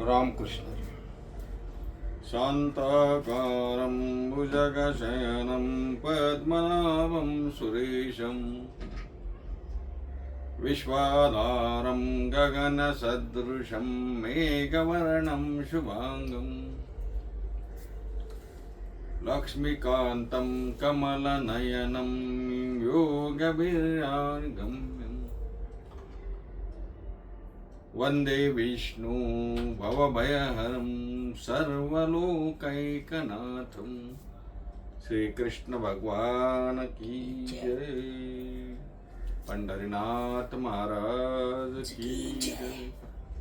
रामकृष्ण. शांताकारं भुजगशयनं पद्मनाभं सुरेशं विश्वाधारं गगनसदृशं मेघवर्णं शुभांगं लक्ष्मीकान्तं कमलनयनं योगभिर्गम्यं वंदे विष्णु भवभयहरं सर्वलोकैकनाथं. श्री कृष्ण भगवान की जय. पंढरीनाथ महाराज की जय.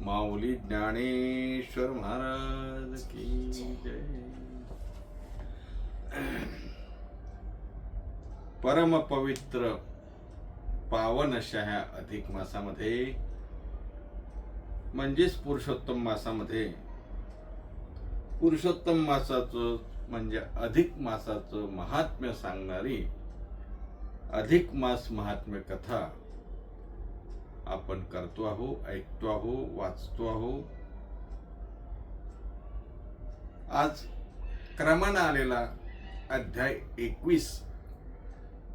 माऊली ज्ञानेश्वर महाराज की जय. परम पवित्र पावन अशा ह्या अधिक मासामध्ये म्हणजेच पुरुषोत्तम मासामध्ये, पुरुषोत्तम मासाचं म्हणजे अधिक मासाचं महात्म्य सांगणारी अधिक मास महात्म्य कथा आपण करतो आहो, ऐकतो आहो, वाचतो आहो. आज क्रमानं आलेला अध्याय 21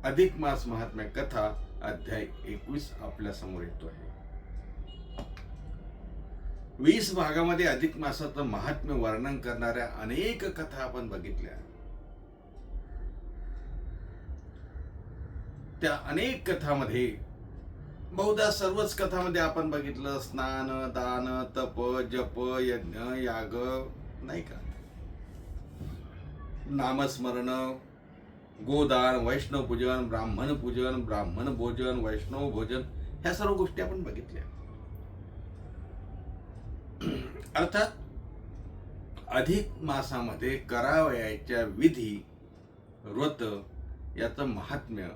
अधिक मास महात्म्य कथा अध्याय 21 आपल्या समोर येतो आहे. 20 भागामध्ये अधिक मासाचं महात्म्य वर्णन करणाऱ्या अनेक कथा आपण बघितल्या. त्या अनेक कथामध्ये बहुधा सर्वच कथामध्ये आपण बघितलं स्नान, दान, तप, जप, यज्ञ, याग, नाही का, नामस्मरण, गोदान, वैष्णव पूजन, ब्राह्मण पूजन, ब्राह्मण भोजन, वैष्णव भोजन, ह्या सर्व गोष्टी आपण बघितल्या. अर्थात अधिक मासामध्ये करावयाच्या विधी, व्रत याचं महात्म्य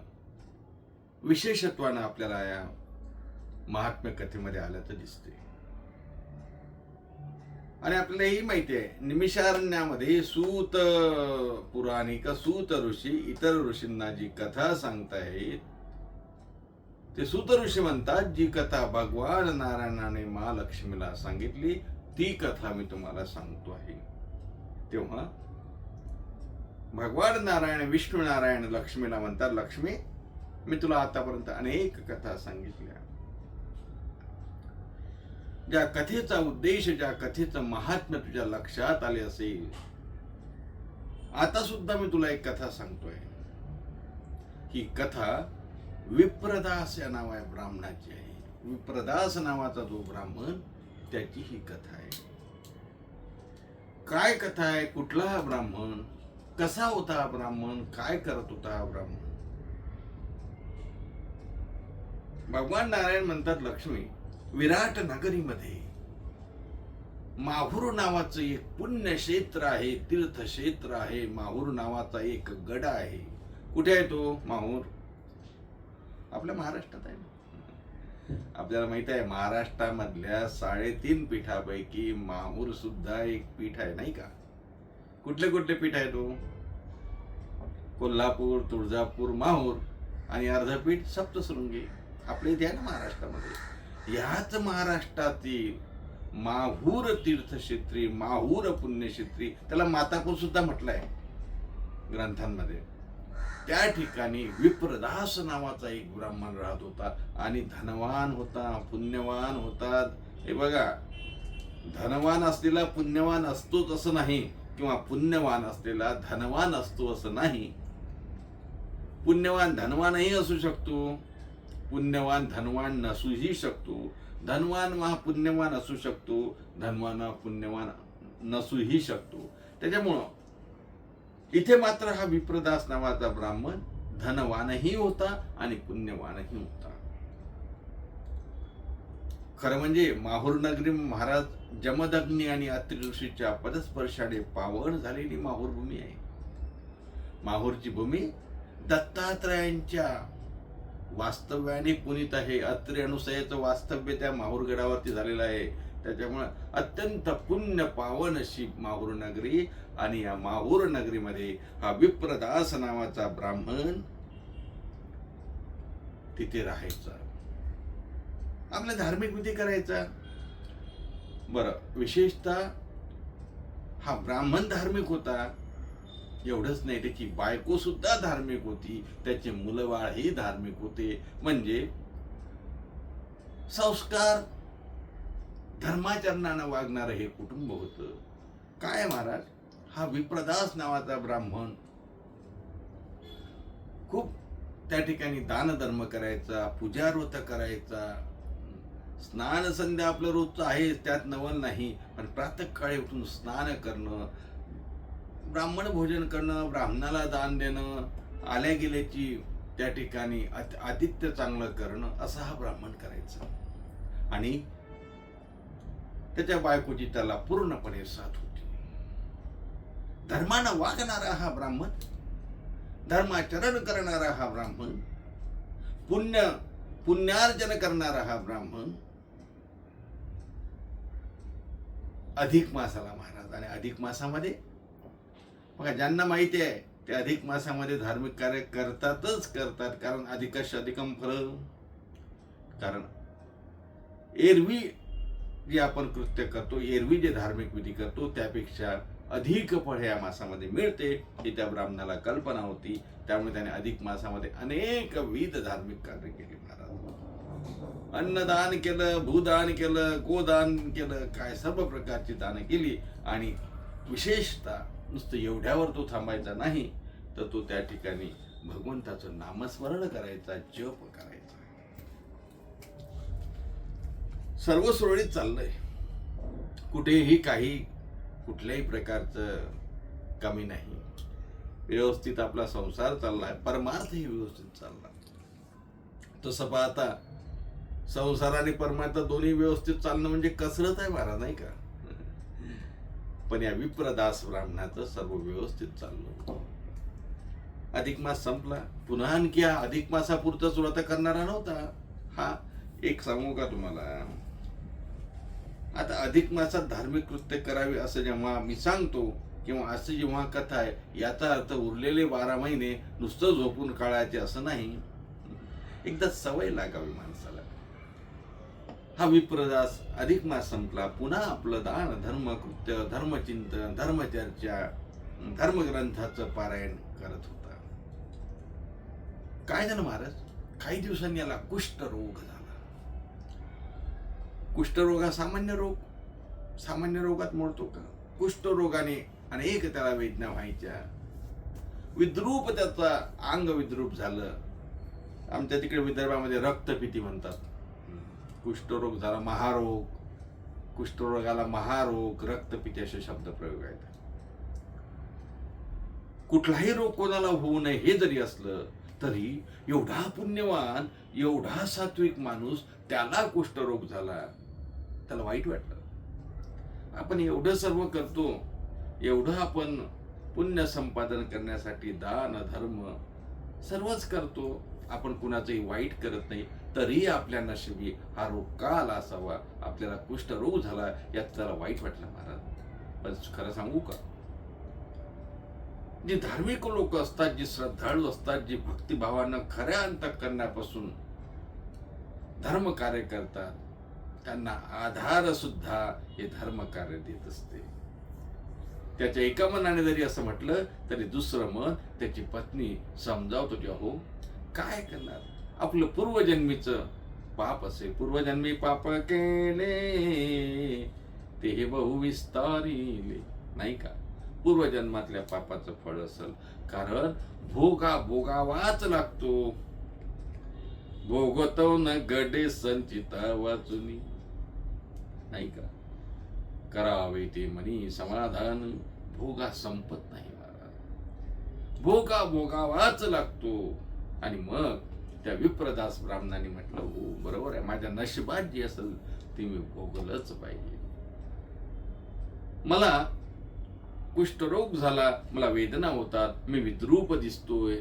विशेषत्वानं आपल्याला या महात्म्य कथेमध्ये आल्याचं दिसते. आणि आपल्याला ही माहिती आहे, निमिषारण्यामध्ये सूत पुराणिक सूत ऋषी इतर ऋषींना जी कथा सांगतायत ते सूत ऋषी म्हणतात, जी कथा भगवान नारायणाने महालक्ष्मीला सांगितली ती कथा मी तुम्हाला सांगतो आहे. तेव्हा भगवान नारायण, विष्णू नारायण लक्ष्मीला म्हणतात, लक्ष्मी मी तुला आतापर्यंत अनेक कथा सांगितल्या. ज्या कथेचा उद्देश, ज्या कथेचं महात्म्य तुझ्या लक्षात आले असेल, आता सुद्धा मी तुला एक कथा सांगतोय. ही कथा विप्रदास या नावा ब्राह्मणाची आहे. विप्रदास नावाचा जो ब्राह्मण, त्याची ही कथा आहे. काय कथा आहे, कुठला हा ब्राह्मण, कसा होता हा ब्राह्मण, काय करत होता हा ब्राह्मण. भगवान नारायण म्हणतात, लक्ष्मी विराट नगरीमध्ये माहूर नावाचं एक पुण्यक्षेत्र आहे, तीर्थक्षेत्र आहे. माहूर नावाचा एक गड आहे. कुठे आहे तो माहूर? आपल्या महाराष्ट्रात आहे. आपल्याला माहित आहे, महाराष्ट्रामधल्या 3.5 पीठापैकी माहूर सुद्धा एक पीठ आहे, नाही का. कुठले कुठले पीठ आहे तो? कोल्हापूर, तुळजापूर, माहूर आणि अर्धपीठ सप्तशृंगी आपल्या इथे आहे ना महाराष्ट्रामध्ये. याच महाराष्ट्रातील माहूर तीर्थक्षेत्री, माहूर पुण्यक्षेत्री, त्याला मातापूर सुद्धा म्हटलंय ग्रंथांमध्ये. त्या ठिकाणी विप्रदास नावाचा एक ब्राह्मण राहत होता आणि धनवान होता, पुण्यवान होता. हे बघा, धनवान असलेला पुण्यवान असतोच असं नाही, किंवा पुण्यवान असलेला धनवान असतो असं नाही. पुण्यवान धनवानही असू शकतो, पुण्यवान धनवान नसूही शकतो, धनवान महापुण्यवान असू शकतो, धनवान पुण्यवान नसूही शकतो. त्याच्यामुळं इथे मात्र हा विप्रदास नावाचा ब्राह्मण धनवानही होता आणि पुण्यवानही होता. खरं म्हणजे माहूर नगरी महाराज जमदग्नी आणि अत्रि ऋषीच्या पदस्पर्शाने पावन झालेली माहूर भूमी आहे. माहूरची भूमी दत्तात्रयांच्या वास्तव्याने पुनीत आहे. अत्रि अनुसयाचं वास्तव्य त्या माहूरगडावरती झालेलं आहे. त्याच्यामुळे अत्यंत पुण्य पावन अशी माहूर नगरी. आणि या माहूर नगरीमध्ये हा विप्रदास नावाचा ब्राह्मण तिथे राहायचा, आपल्या धार्मिक विधी करायचा. बरं, विशेषतः हा ब्राह्मण धार्मिक होता एवढंच नाही, त्याची बायको सुद्धा धार्मिक होती, त्याचे मुलंबाळही धार्मिक होते. म्हणजे संस्कार धर्माचरणानं वागणारं हे कुटुंब होतं. काय महाराज, हा विप्रदास नावाचा ब्राह्मण खूप त्या ठिकाणी दानधर्म करायचा, पूजाव्रत करायचा, स्नान संध्या आपलं रोजचं आहे, त्यात नवल नाही, पण प्रातःकाळी उठून स्नान करणं, ब्राह्मण भोजन करणं, ब्राह्मणाला दान देणं, आल्या गेल्याची त्या ठिकाणी आतिथ्य चांगलं करणं, असं हा ब्राह्मण करायचा. आणि त्याच्या बायकोची त्याला पूर्णपणे साथ होती. धर्मानं वागणारा हा ब्राह्मण, धर्माचरण करणारा हा ब्राह्मण, पुण्यार्जन करणारा हा ब्राह्मण अधिक मासाला महाराज. आणि अधिक मासामध्ये बघा, ज्यांना माहिती आहे ते अधिक मासामध्ये धार्मिक कार्य करतातच करतात, कारण अधिकश अधिकम फल. कारण एरवी जे आपण कृत्य करतो, एरवी जे धार्मिक विधी करतो, त्यापेक्षा अधिक फळ या मासामध्ये मिळते, ही त्या ब्राह्मणाला कल्पना होती. त्यामुळे त्याने अधिक मासामध्ये अनेक विध धार्मिक कार्य केले महाराज. अन्नदान केलं, भूदान केलं, गोदान केलं, काय सर्व प्रकारची दानं केली. आणि विशेषतः नुसतं एवढ्यावर तो थांबायचा नाही, तर तो त्या ठिकाणी भगवंताचं नामस्मरण करायचा, जप करायचा. सर्व सुरळीत चाललंय, कुठेही कुठल्याही प्रकारचं कमी नाही, व्यवस्थित आपला संसार चाललाय, परमार्थही व्यवस्थित चालला. तसं पाहता संसार आणि परमार्थ दोन्ही व्यवस्थित चालणं म्हणजे कसरत आहे महाराज, नाही का? पण या विप्रदास ब्राह्मणाचं सर्व व्यवस्थित चाललं. अधिक मास संपला, पुन्हा आणखी हा अधिक मासापुरतच व्रत करणारा नव्हता हा. एक सांगू का तुम्हाला, आता अधिक मासात धार्मिक कृत्य करावे असं जेव्हा मी सांगतो, किंवा असं जेव्हा कथा आहे, याचा अर्थ उरलेले 12 महिने नुसतं झोपून काढायचे असं नाही. एकदा सवय लागावी माणसाला. हा विप्रदास अधिक मास संपला, पुन्हा आपलं दान धर्म कृत्य, धर्मचिंतन, धर्मचर्चा, धर्मग्रंथाचं पारायण करत होता. काय झालं महाराज, काही दिवसांनी याला कुष्ठरोग झाला. कुष्ठरोग हा सामान्य रोग, सामान्य रोगात मोडतो का? कुष्ठरोगाने अनेक त्याला वेदना व्हायच्या, विद्रूप, त्याचा अंग विद्रूप झालं. आमच्या तिकडे विदर्भामध्ये रक्तपिती म्हणतात. कुष्ठरोग झाला महारोग, कुष्ठरोगाला महारोग, रक्तपिती असे शब्द प्रयोग आहेत. कुठलाही रोग कोणाला होऊ नये हे जरी असलं तरी एवढा पुण्यवान, एवढा सात्विक माणूस, त्याला कुष्ठरोग झाला, त्याला वाईट वाटलं. आपण एवढं सर्व करतो, एवढं आपण पुण्य संपादन करण्यासाठी दान धर्म सर्वच करतो, आपण कुणाचंही वाईट करत नाही, तरी आपल्या नशिबी हा रोग का आला असावा, आपल्याला कुष्ठरोग झाला, यात त्याला वाईट वाटलं महाराज. पण खरं सांगू का, जी धार्मिक लोक असतात, जी श्रद्धाळू असतात, जी भक्तिभावानं खऱ्या अंतःकरणापासून धर्म कार्य करतात, त्यांना आधार सुद्धा हे धर्म कार्य देत असते. त्याच्या एका मनाने जरी असं म्हटलं तरी दुसरं मन त्याची पत्नी समजावतो की अहो काय करणार, आपलं पूर्वजन्मीचं पाप असेल, पूर्वजन्मी पाप केले ते हे बहुविस्तारिले, नाही का? पूर्वजन्मातल्या पापाचं फळ असेल, कारण भोगावाच लागतो. भोगतो न गडे संचिता वाचुनी, नाही का? करावे ते मनी समाधान, भोगा संपत नाही महाराज, भोगावाच लागतो. आणि मग त्या विप्रदास ब्राह्मणाने म्हटलं, हो बरोबर आहे, माझ्या नशिबात जी असेल ती मी भोगलंच पाहिजे. मला कुष्ठरोग झाला, मला वेदना होतात, मी विद्रूप दिसतोय,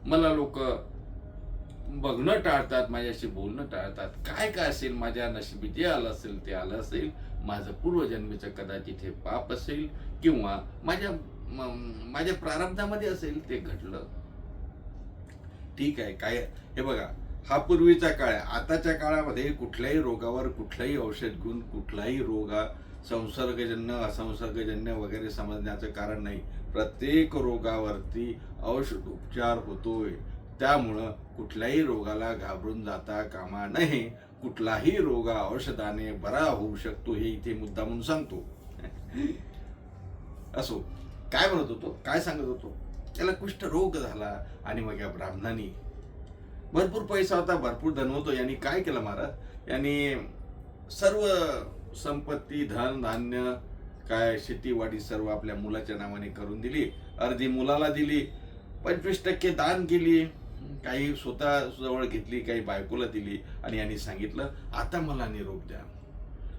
मला लोक बघणं टाळतात, माझ्याशी बोलणं टाळतात, काय काय असेल माझ्या नशिबी, जे आलं असेल ते आलं असेल, माझं पूर्वजन्मीचं कदाचित हे पाप असेल, किंवा माझ्या प्रारब्धामध्ये असेल ते घडलं. ठीक आहे, काय हे बघा, हा पूर्वीचा काळ आहे. आताच्या काळामध्ये कुठल्याही रोगावर कुठलाही औषध घेऊन कुठलाही संसर्गजन्य असंसर्गजन्य वगैरे समजण्याचं कारण नाही. प्रत्येक रोगावरती औषधोपचार होतोय. त्यामुळं कुठल्याही रोगाला घाबरून जाता कामा नये. कुठलाही रोग औषधाने बरा होऊ शकतो हे इथे मुद्दा म्हणून सांगतो. असो, काय म्हणत होतो, काय सांगत होतो, त्याला कुष्ठरोग झाला आणि मग या ब्राह्मणांनी, भरपूर पैसा होता, भरपूर धन होतो, यांनी काय केलं महाराज, यांनी सर्व संपत्ती, धन धान्य, काय शेतीवाडी सर्व आपल्या मुलाच्या नावाने करून दिली. अर्धी मुलाला दिली, 25% दान केली, काही स्वतः जवळ घेतली, काही बायकोला दिली. आणि यांनी सांगितलं, आता मला निरोप द्या,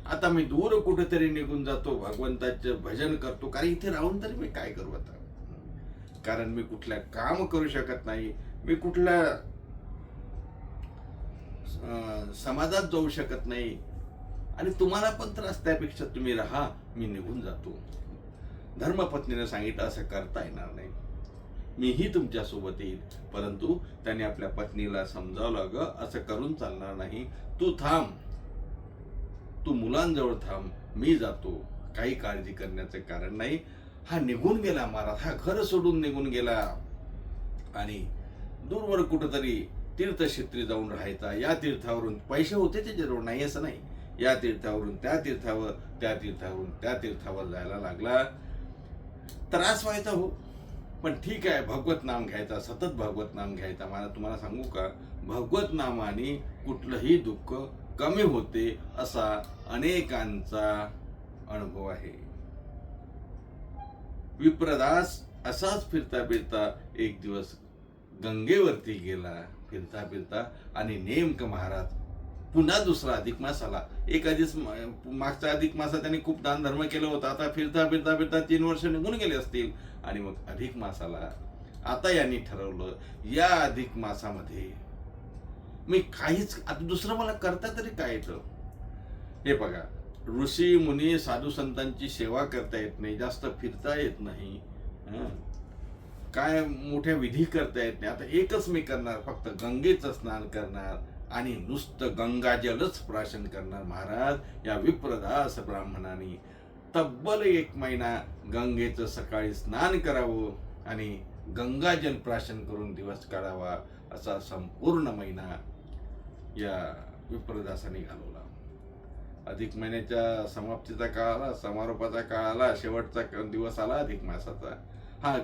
आता मी दूर कुठेतरी निघून जातो, भगवंताचं भजन करतो. कारण इथे राहून तरी मी काय करू आता, कारण मी कुठल्या काम करू शकत नाही, मी कुठल्या समाजात जाऊ शकत नाही, आणि तुम्हाला पण त्रास, त्यापेक्षा तुम्ही राहा, मी निघून जातो. धर्मपत्नीने सांगितलं, असं करता येणार नाही, मीही तुमच्या सोबत येईल. परंतु त्याने आपल्या पत्नीला समजावलं, ग असं करून चालणार नाही, तू थांब, तू मुलांजवळ थांब, मी जातो, काही काळजी करण्याचं कारण नाही. हा निघून गेला महाराज, हा घर सोडून निघून गेला आणि दूरवर कुठंतरी तीर्थक्षेत्री जाऊन राहायचा. या तीर्थावरून पैसे होते त्याच्याजवळ, नाही असं नाही, या तीर्थावरून त्या तीर्थावर, त्या तीर्थावरून त्या तीर्थावर जायला लागला. त्रास व्हायचा हो, पण ठीक आहे, भगवत नाम घ्यायचा, सतत भगवत नाम घ्यायचा. मला तुम्हाला सांगू का, भगवत नामाने कुठलंही दुःख कमी होते, असा अनेकांचा अनुभव आहे. विप्रदास असाच फिरता फिरता एक दिवस गंगेवरती गेला, फिरता फिरता, आणि नेमकं महाराज पुन्हा दुसरा अधिक मास आला. एक आधीच मागचा अधिक मासात त्यांनी खूप दान धर्म केलं होतं. आता फिरता फिरता फिरता 3 वर्ष निघून गेले असतील, आणि मग अधिक मास आला. आता यांनी ठरवलं, या अधिक मासामध्ये मी काहीच, आता दुसरं मला करता तरी काय येतं. हे बघा, ऋषी मुनी साधू संतांची सेवा करता येत नाही, जास्त फिरता येत नाही, काय मोठ्या विधी करता येत नाही. आता एकच मी करणार, फक्त गंगेचं स्नान करणार आणि नुसतं गंगाजलच प्राशन करणार. महाराज, या विप्रदास ब्राह्मणाने तब्बल 1 महिना गंगेचं सकाळी स्नान करावं आणि गंगाजल प्राशन करून दिवस काढावा, असा संपूर्ण महिना या विप्रदासाने घालवला. अधिक महिन्याच्या समाप्तीचा काळ आला, समारोपाचा काळ आला, शेवटचा दिवस आला अधिक मासाचा. हा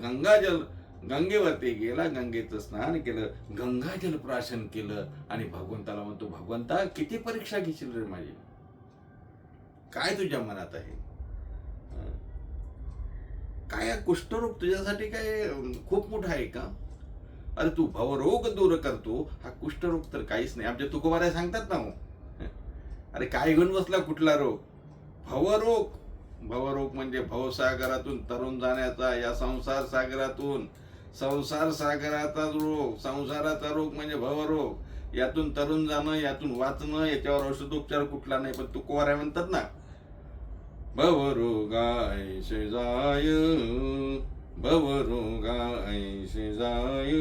गंगेवरती गेला, गंगेचं स्नान केलं, गंगाजल प्राशन केलं, आणि भगवंताला म्हणतो, भगवंता किती परीक्षा घेशील रे माझी, काय तुझ्या मनात आहे, काय कुष्ठरोग तुझ्यासाठी काय खूप मोठा आहे का? अरे तू भवरोग दूर करतो, हा कुष्ठरोग तर काहीच नाही. आमच्या तुकोबाराय सांगतात ना, अरे काय घेऊन बसला कुठला रोग, भवरोग. भवरोग म्हणजे भवसागरातून तरुण जाण्याचा, या संसार सागरातून, संसार सागराचा रोग, संसाराचा रोग म्हणजे भवरोग. यातून तरुण जाणं, यातून वाचणं, याच्यावर औषधोपचार कुठला नाही. पण तुकोबाराय म्हणतात ना, भवरोगा ऐसे जाय, भवरोगा ऐसे जाय,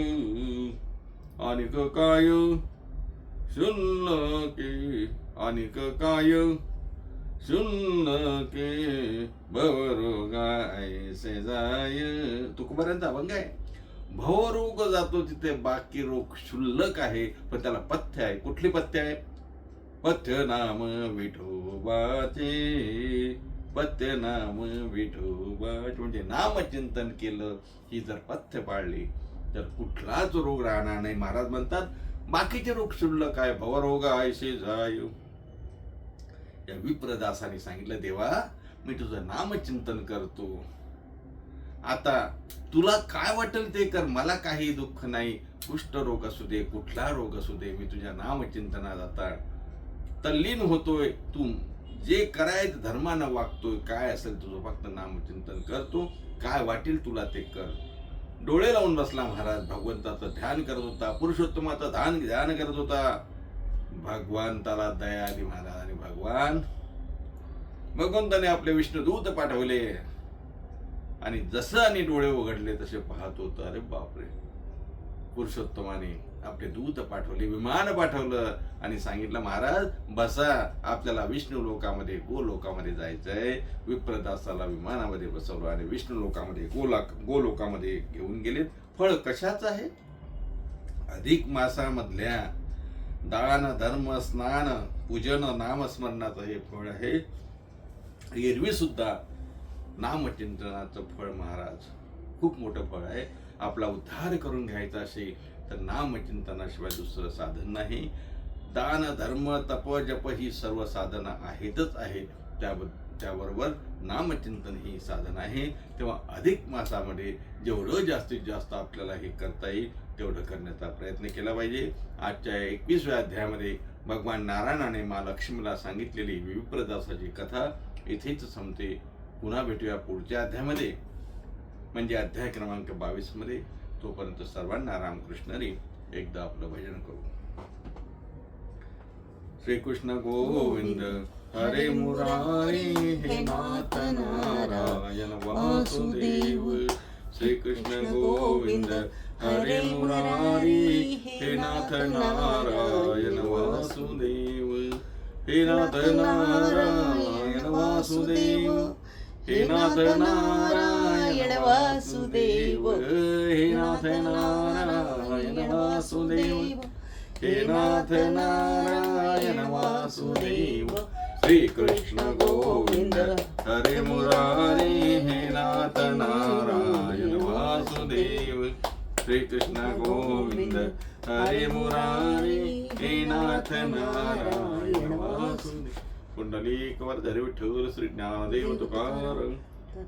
अनिक काय शून्य के, अनिक काय शून्य के, भवरोगा ऐसे जाय. तुकोबारायांचा अभंग आहे. भवरोग जातो तिथे, बाकी रोग शुल्लक आहे, पण त्याला पथ्य आहे. कुठली पथ्य आहे? पथ्य नाम विठोबाचे, पथ्य नाम विठोबाचे, म्हणजे नामचिंतन केलं, ही जर पथ्य पाळली तर कुठलाच रोग राहणार नाही. महाराज म्हणतात, बाकीचे रोग शुल्लक आहे, भवरोगा ऐसे जाय. या विप्रदासाने सांगितलं, देवा मी तुझं नामचिंतन करतो, आता तुला काय वाटेल ते कर, मला काही दुःख नाही. कुष्ठरोग असू दे, कुठला रोग असू दे, मी तुझ्या नामचिंतनात आता तल्लीन होतोय. तू जे करायचं धर्मानं वागतोय, काय असेल तुझं फक्त नामचिंतन करतो, काय वाटेल तुला ते कर. डोळे लावून बसला महाराज, भगवंताचं ध्यान करत होता, पुरुषोत्तमाचं ध्यान करत होता. भगवंताला दया आली महाराज, आणि भगवंताने आपले विष्णुदूत पाठवले, आणि जसं आणि डोळे उघडले तसे पाहत होतं, अरे बापरे, पुरुषोत्तमाने आपले दूत पाठवले, विमान पाठवलं आणि सांगितलं महाराज बसा, आपल्याला विष्णू लोकामध्ये गोलोकामध्ये जायचंय. विप्रदासाला विमानामध्ये बसवलं आणि विष्णू लोकामध्ये गोलोकामध्ये घेऊन गेले. फळ कशाचं आहे? अधिक मासामधल्या दान धर्म स्नान पूजन नामस्मरणाचं हे फळ आहे. एरवी सुद्धा नामचिंतनाचं फळ महाराज खूप मोठं फळ आहे. आपला उद्धार करून घ्यायचा असेल तर नामचिंतनाशिवाय दुसरं साधन नाही. दान धर्म तप जप ही सर्व साधनं आहेतच आहेत, त्याबरोबर नामचिंतन ही साधन आहे. तेव्हा अधिक मासामध्ये जेवढं जास्तीत जास्त आपल्याला हे करता येईल तेवढं करण्याचा प्रयत्न केला पाहिजे. आजच्या 21व्या अध्यायामध्ये भगवान नारायणाने मा लक्ष्मीला सांगितलेली विप्रदासाची कथा इथेच संपते. पुन्हा भेटूया पुढच्या अध्यायामध्ये, म्हणजे अध्याय क्रमांक 22 मध्ये. तोपर्यंत सर्वांना रामकृष्ण हरी. एकदा आपलं भजन करू. श्रीकृष्ण गोविंद हरे मुरारी हे नाथ नारायण वासुदेव. श्रीकृष्ण गोविंद हरे मुरारी हे नाथ नारायण वासुदेव. हे नाथ नारायण वासुदेव. हे नाथ नारायण वासुदेव. हे नाथ नारायण वासुदेव. हे नाथ नारायण वासुदेव. श्री कृष्ण गोविंद हरे मुरारी हे नाथ नारायण वासुदेव. श्री कृष्ण गोविंद हरे मुरारी हे नाथ नारायण वासुदेव. पुंडलिक वरधर विठ्ठल श्री ज्ञानदेव तुकाराम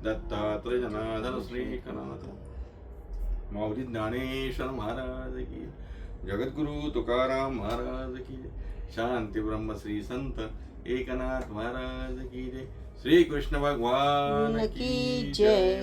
दत्तात्रय जनार्दन श्री एकनाथ माऊली ज्ञानेश्वर महाराज की. जगद्गुरु तुकाराम महाराज की. शांती ब्रह्म श्री संत एकनाथ महाराज की जय. श्री कृष्ण भगवान की जय.